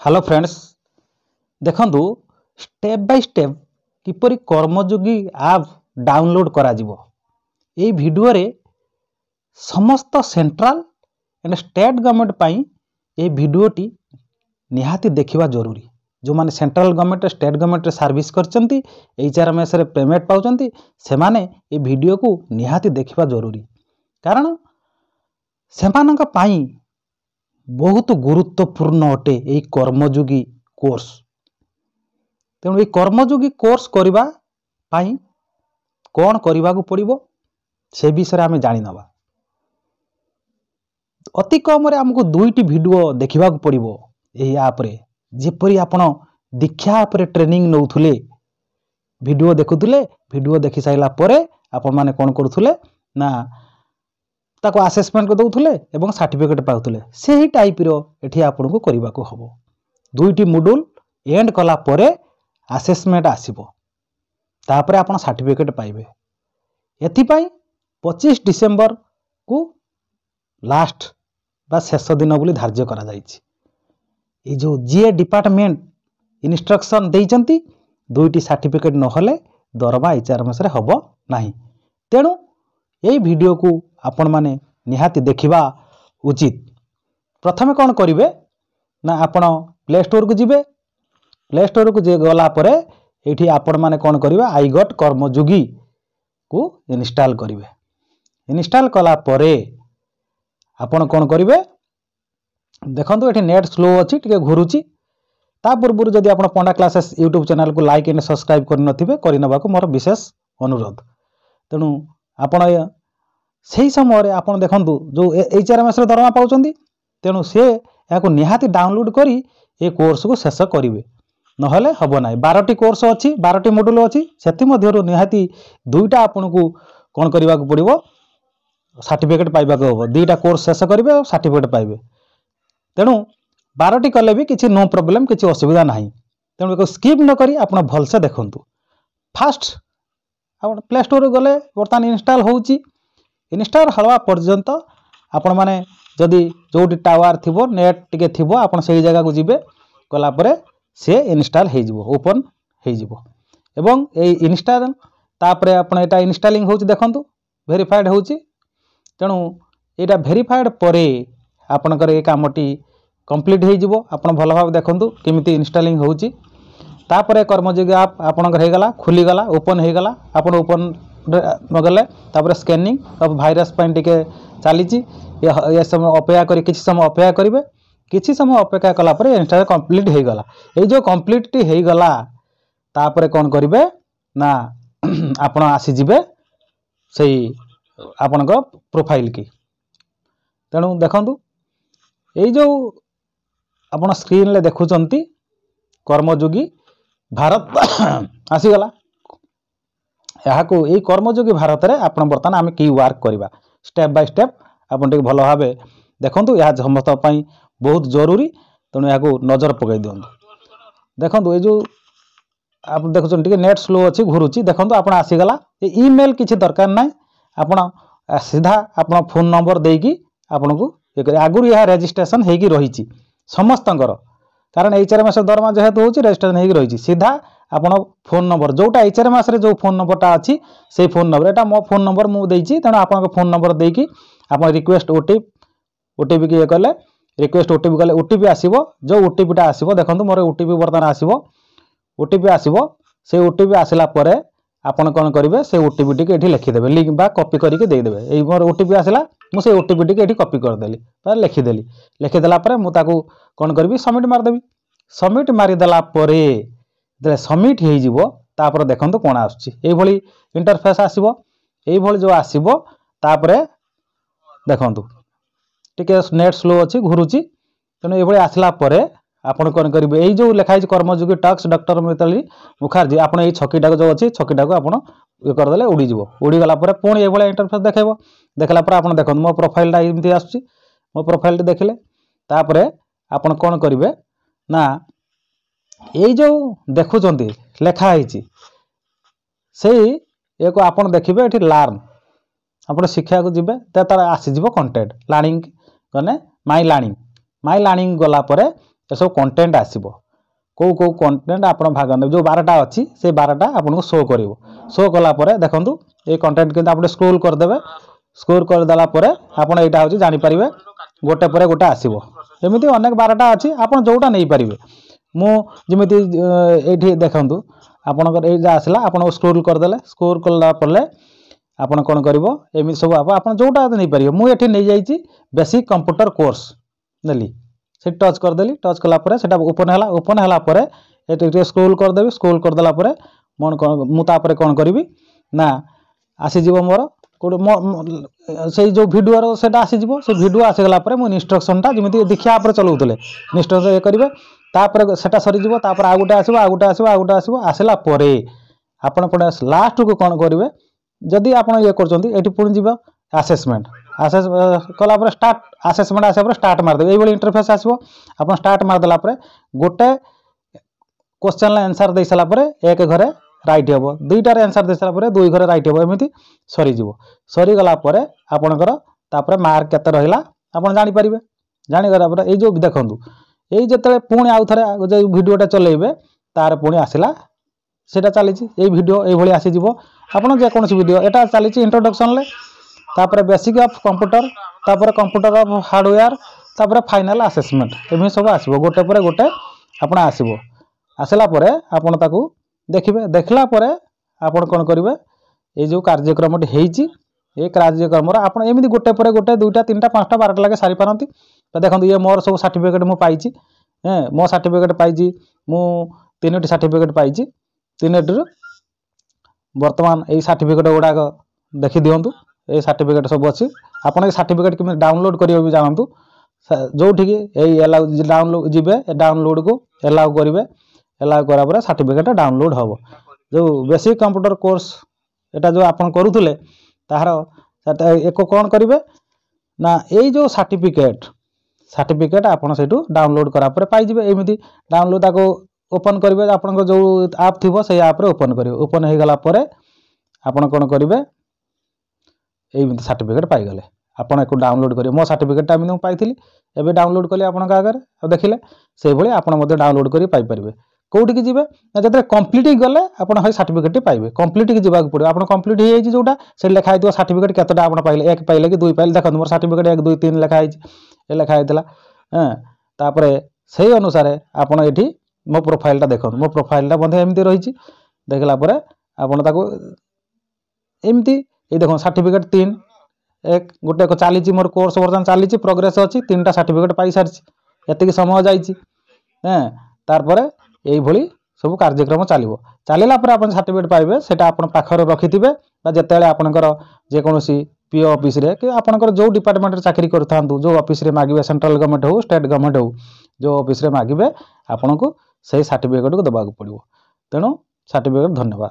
Hello friends देखंतु step by step किपरि Karmayogi app download करा जिवो ए वीडियो रे समस्त सेंट्रल एंड स्टेट गवर्नमेंट पाई ए वीडियोटी निहाती देखिबा जरूरी। जो माने central government state government service करचंती HRMS रे पेमेंट पाउचंती से माने ए वीडियो को निहाती देखिबा जरूरी, कारण सेमानक पाई बहुत गुरुत्वपूर्ण अटे यही कर्मयोगी कोर्स। तेणु ये कर्मयोगी कोर्स करबा पाई कौन करबा को पड़िबो से विषय आम जानिनबा। अति कम रे हमको दुईटी वीडियो देखा पड़िबो यही ऐप रे। जेपरी आपण दीक्षा ऐप रे ट्रेनिंग नउथुले वीडियो देखुथुले, वीडियो देखि साइला परे आपण माने कोन करूथुले ना ताको असेसमेंट को दउथुले एवं सर्टिफिकेट पाउथुले, सेही टाइप रो एठी आपन को करबा को हबो। दुईटी मॉड्यूल एंड कला परे असेसमेंट आसीबो, तापरे आपन सर्टिफिकेट पाइबे। एथि पई 25 डिसेंबर को लास्ट बा शेष दिन बोली धार्य करा जायछि। ए जो जीए डिपार्टमेंट इंस्ट्रक्शन देइचंती दुईटी सर्टिफिकेट न होले दरमा HRMS रे हबो नाही। तेणु यही वीडियो को आपण माने निहाती देखिबा उचित। प्रथमे कौन करिवे ना आपण प्ले स्टोर को जिबे। प्ले स्टोर को जे गला परे एठी आपण माने कौन करिवे आई गॉट कर्मयोगी को इंस्टॉल करिवे। इंस्टॉल कला परे आपण कौन करिवे देखंतु एठी नेट स्लो अछि, टिके घुरुची। ता पूर्व जदि आपण पंडा क्लासेस यूट्यूब चैनल को लाइक एंड सब्सक्राइब कर नथिबे करि नबा को मोर विशेष अनुरोध। तेणु आपण सही समय आपण देखंतु जो HRMS रे दरमा पाउचंदी, तेणु से याको निहाती डाउनलोड करी ए कोर्स को शेष करिवे, नहले हबो नाही। 12टी कोर्स अछि, 12टी मॉड्यूल अछि, सेति मध्यरु निहाती दुईटा आपण को कोन करबा को पड़िबो सर्टिफिकेट पाइबा को हबो। दुईटा कोर्स शेष करिवे और सर्टिफिकेट पाइबे। तेणु 12टी कले भी किछि नो प्रॉब्लम, किछि असुविधा नाही। तेणु एको स्किप न करी आपण भल से देखंतु। फास्ट आपण प्ले स्टोर गले वर्तमान इंस्टॉल होउची। इंस्टॉल हवा पर्यंत आपण माने जदि जोटी टावर थिबो नेट टिके थिबो आपण सही जगह को जिबे, कला परे से इंस्टॉल हे जिवो, ओपन हे जिवो। एवं ए इंस्टॉल तापरे आपण एटा इंस्टॉलिंग होउची देखंतु वेरीफाइड होउची। तेणु एटा वेरीफाइड परे आपनकर ए कामटी कंप्लीट हे जिवो। आपण भल भाव देखंतु केमिति इंस्टॉलिंग होउची। तापरे कर्मयोगी ऐप आपनकर हे गला, खुली गला, ओपन हे गला। आपण ओपन मगले तापरे स्कैनिंग अब वायरस पॉइंट टिके चलीची। ये समय अपेक्षा करी, किछि समय अपेक्षा करिवे। किछि समय अपेक्षा कला परे इंस्टॉल कंप्लीट हे गला। ए जो कंप्लीट हे गला तापरे कोन करिवे ना आपण आसी जिवे सेही आपनकर प्रोफाइल की। तेणु देखंतु ए जो आपण स्क्रीन ले देखुचंती कर्मयोगी भारत आसी गला। यहाँ को यही कर्मयोगी भारत रे आपण बर्तमान आम की वर्क करवा स्टेप बाय स्टेप आपण टिके भल भाव देखंतु। यह समस्त पई बहुत जरूरी, तेणु यहाँ को नजर पकई दियंतु। देखंतु ए जो आप देखुछन टिके नेट स्लो अछि, घुरुची। देखंतु आपण आसीगला। ए ईमेल किछि दरकार नै, आपण सीधा आपण फोन नंबर देकी आपण को आगुर यह रजिस्ट्रेशन हेकी रहिछि समस्तंकर, कारण HRMS दरमा जेहेतु होछि रजिस्ट्रेशन हेकी रहिछि। सीधा आपण फोन नंबर जोटा HRMS रे जो फोन नंबरटा अछि से फोन नंबर, एटा मो फोन नंबर मु देइछि। तेणु आपण फोन नंबर देकी आपण रिक्वेस्ट ओटीपी के कले रिक्वेस्ट ओटीपी कले ओटीपी आसीबो। जो ओटीपी टा आसीबो देखंतु मोर ओटीपी वर्तमान आसीबो। ओटीपी आसीबो, से ओटीपी आसिला परे आपण कोन करिवे से ओटीपी टिके एठी लिखि देबे, लिंक बा कॉपी करके दे देबे। एई मोर ओटीपी आसिला, मु से ओटीपी टिके एठी कॉपी कर देली, पर लिखि देली। लिखि देला परे मु ताको कोन करबी सबमिट मार देबी। सबमिट मारी देला परे जे सबमिट हे जिवो, तापर देखंतु कोन आछी एई भली इंटरफेस आसीबो। एई भली जो आसीबो तापरे देखंतु टिके नेट स्लो अछि, घुरुची। तेणु एई भली आसला परे आपण कोन करिवे एई जो लिखा है कर्मयोगी टैक्स डॉक्टर मिताली मुखर्जी, आपण एई छकीटा जो अछि छकीटा को आपण ये कर देले उड़ी जिवो। उड़ी गला परे पुणी एई भली इंटरफेस देखाइबो। देखला परे आपण देखंतु मो प्रोफाइल टा इमति आछी। मो प्रोफाइल टी देखले तापरे आपण कोन करिवे ना एई जो देखुचंती लेखा है सेही एको आपण देखिबे एठी लर्न आपण शिक्षा को जिबे तार आसी जिवो कंटेंट लर्निंग गने माय लर्निंग गला परे सब कंटेंट आसीबो को कंटेंट आपण भाग ने जो 12टा अच्छी से 12टा आपको शो करिवो शो कला परे देखंतु ए कंटेंट किंतु आपण स्क्रॉल कर देबे स्क्रॉल कर देला परे आपण एटा होची जानि परिबे गोटे परे गोटे आसीबो एमिति अनेक 12टा अच्छी आपण जोटा नै परिबे मु जेमिति एठी देखंतु आपणकर ए जा आसला आपण स्क्रॉल कर देले स्क्रॉल करला पले आपण कोन करिवो एमिति सब आपण जोटा नै परिबे मु एठी नै जाईची बेसिक कंप्यूटर कोर्स नेली से टच कर देली टच कला परे सेटा ओपन हला परे एटे स्क्रॉल कर देबी स्क्रॉल कर देला परे मन मु ता परे कोन करबी ना आसी जीवो मोर से जो वीडियो रो सेटा आसी जीवो से वीडियो आसी गला परे मु इंस्ट्रक्शनटा जेमिति दीक्षा पर चलाउतले इंस्ट्रक्शन ए करिवे तापर सेटा सरी जीवो तापर आ गुटे आसीबो आ गुटे आसीबो आ गुटे आसीबो आसला परे आपण पडे लास्ट को कोन करिवे जदी आपण ये करचंती एठी पुणी जीवो असेसमेंट असेस कला पर स्टार्ट असेसमेंट आसे पर स्टार्ट मार देबे एई बोली इंटरफेस आसीबो आपण स्टार्ट मार देला परे गोटे क्वेश्चन ला आंसर दे सला परे एक घरे राइट हेबो दुईटार आंसर दे सला परे दुई घरे राइट हेबो एमिति सरी जीवो सरी गला परे आपणकर तापर मार्क केते रहिला आपण जानि परिबे जानि गला परे ए जो देखंतु एई जतले पुणी आउ थरे जे वीडियोटा चलेइबे तार पुणी आसिला सेटा चलीची एई वीडियो एई भली आसी जीवो आपण जे कोनसी वीडियो एटा चलीची इंट्रोडक्शन ले तापर बेसिक ऑफ कंप्यूटर तापर कंप्यूटर ऑफ हार्डवेयर तापर फाइनल असेसमेंट एमि सब आसीबो गोटे परे गोटे आपण आसीबो आसला परे आपण ताकू देखिबे देखला परे आपण कोन करिवे ए जो कार्यक्रमटी हेइची ए कार्यक्रम रा आपण एमिति गोटे परे गोटे दुईटा तीनटा पांचटा 12टा लागे सारी पारंती तो देखंतु ये मोर सब सर्टिफिकेट मु पाइची मो सर्टिफिकेट पाइची मु तीनटी सर्टिफिकेट पाइची तीनटी वर्तमान ए सर्टिफिकेट गुडा देखि दियंतु ए सर्टिफिकेट सब अच्छी आपन सर्टिफिकेट कि डाउनलोड करियो भी जानतु जो ठीक एई एलाउ डाउनलोड जिबे डाउनलोड को एलाउ करिवे एलाउ करा पर सर्टिफिकेट डाउनलोड हबो जो बेसिक कंप्यूटर कोर्स एटा जो आपन करूथले ताहार एक कोन करिवे ना एई जो सर्टिफिकेट आपन सेटू डाउनलोड करा पर पाई जिबे एमिति डाउनलोड ताको ओपन करिवे आपन जो ऐप थिबो से ऐप रे ओपन करिवे ओपन हे गला परे आपन कोन करिवे एमिति सर्टिफिकेट पाई गले आपन एको डाउनलोड करिवे मो सर्टिफिकेट टा मिनु पाइथिली एबे डाउनलोड कले आपन का आगर देखिले से भली आपन मते डाउनलोड करी पाई परिवे कोठी की जिबे जते कंप्लीट गले आपन हई सर्टिफिकेट पाइबे कंप्लीट की जिबाक पड़ो आपन कंप्लीट हे जाई जोटा से लिखा आइतो सर्टिफिकेट केतटा आपन पाइले एक पाइले कि दुई पाइले देखन मोर सर्टिफिकेट 1 2 3 लिखा आइछ ए लिखा आइतला तापरे सही अनुसार आपन एठी मो प्रोफाइल टा देखन मो प्रोफाइल टा बंधे एमती रहिछि देखला परे आपन ताको एमती ए देखो सर्टिफिकेट 3 एक गोटे को चलीची मोर कोर्स वर्तमान चलीची प्रोग्रेस अच्छी 3टा सर्टिफिकेट पाई सारछि एतिक समय जाइछि तार परे एई भली सब कार्यक्रम चलिबो चलिला पर आपन सर्टिफिकेट पाइबे सेटा आपन पाखर रखिथिबे बा जेतेले आपनकर जे कोनोसी पीओ ऑफिस रे कि आपनकर जो डिपार्टमेंट रे चाकरी करथांतु जो ऑफिस रे मागिबे सेंट्रल गवर्नमेंट हो स्टेट गवर्नमेंट हो जो ऑफिस रे मागिबे आपनको सही सर्टिफिकेट को दबाक पड़िबो तेणु सर्टिफिकेट धन्यवाद।